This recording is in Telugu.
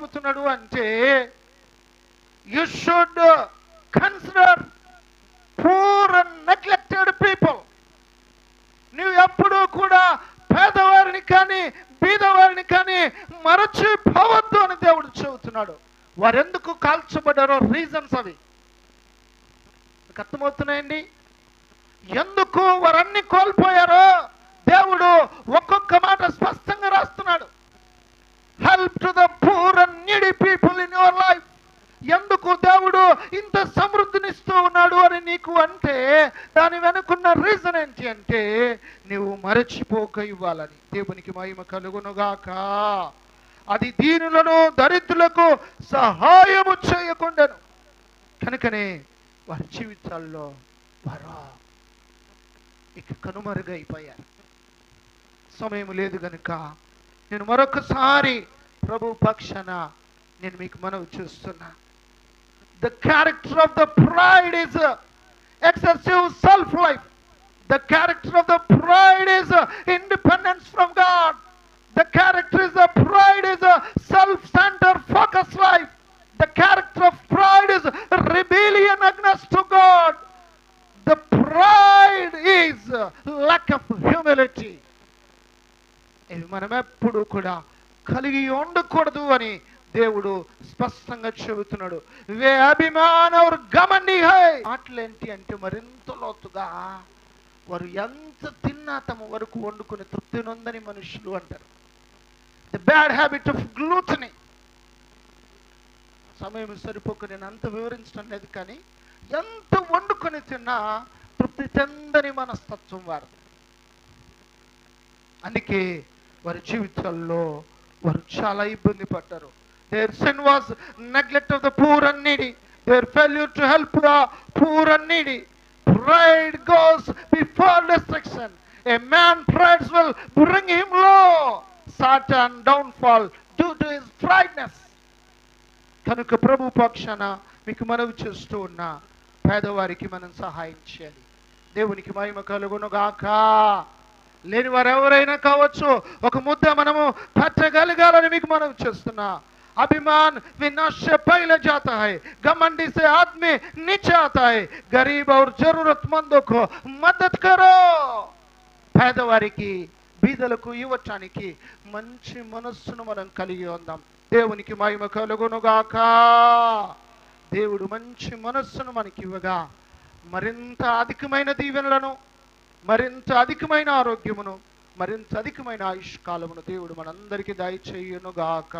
చెబుతున్నాడు అంటే, you should consider poor and neglected people. నువ్వు ఎప్పుడూ కూడా పేదవారిని కానీ బీదవారిని కానీ మరచిపోవద్దు అని దేవుడు చెబుతున్నాడు. వారెందుకు కాల్చబడ్డారో రీజన్స్ అవి మీకు అర్థమవుతున్నాయండి. ఎందుకు వారన్నీ కోల్పోయారో దేవుడు ఒక్కొక్క మాట స్పష్టంగా రాస్తున్నాడు. Help to the poor and needy people in your life. ఎందుకు దేవుడు ఇంత సమృద్ధినిస్తూ ఉన్నాడు అని నీకు అంటే, దాని వెనుకున్న రీజన్ ఏంటి అంటే, నువ్వు మరచిపోక ఇవ్వాలని. దేవునికి మహిమ కలుగునుగాక. అది దీనులను దరిద్రులకు సహాయము చేయకుండాను. కనుకనే వారి జీవితాల్లో వారు ఇక కనుమరుగైపోయారు. సమయం లేదు కనుక నేను మరొకసారి ప్రభు పక్షాన నేను మీకు మనవి చేస్తున్నా. The character of the pride is excessive self-life. The character of the pride is independence from God. The character of the pride is a self-centered focused life. The character of pride is rebellion against God. The pride is lack of humility. ఇవి మనం ఎప్పుడు కూడా కలిగి ఉండకూడదు అని దేవుడు స్పష్టంగా చెబుతున్నాడు. వే అభిమాన और घमंडी है. మాటలేంటి అంటే మరింత లోతుగా వారు ఎంత తిన్నా తమ వరకు వండుకుని తృప్తి నొందని మనుషులు అంటారు. The bad habit of gluttony. సమయం సరిపోక నేను అంత వివరించడం లేదు, కానీ ఎంత వండుకొని తిన్నా తృప్తి చెందని మనస్తత్వం వారు. అందుకే వారి జీవితాల్లో వారు చాలా ఇబ్బంది పడ్డారు. Their sin was neglect of the poor and needy. Their failure to help the poor and needy. Pride goes before destruction. A man pride will bring him low. Satan downfall due to his prideness. కనుక ప్రభు పక్షాన మీకు మనవి చేస్తూ ఉన్న పేదవారికి మనం సహాయం చేయాలి. దేవునికి మహిమ కలుగునుగాక. లేని వారు ఎవరైనా కావచ్చు, ఒక ముద్ద మనము పెట్టగలగాలని మీకు మనవి చేస్తున్నా. अभिमान विनाश से पहले जाता है, घमंडी से आदमी नीचे आता है. गरीब और जरूरतमंदों को मदद करो. పేదవారికి బీదలకు ఇవ్వటానికి మంచి మనస్సును మనం కలిగి ఉందాం. దేవునికి మహిమ కలుగునుగాక. దేవుడు మంచి మనస్సును మనకి ఇవ్వగా మరింత అధికమైన దీవెనలను, మరింత అధికమైన ఆరోగ్యమును, మరింత అధికమైన ఆయుష్కాలమును దేవుడు మనందరికీ దయచేయునుగాక.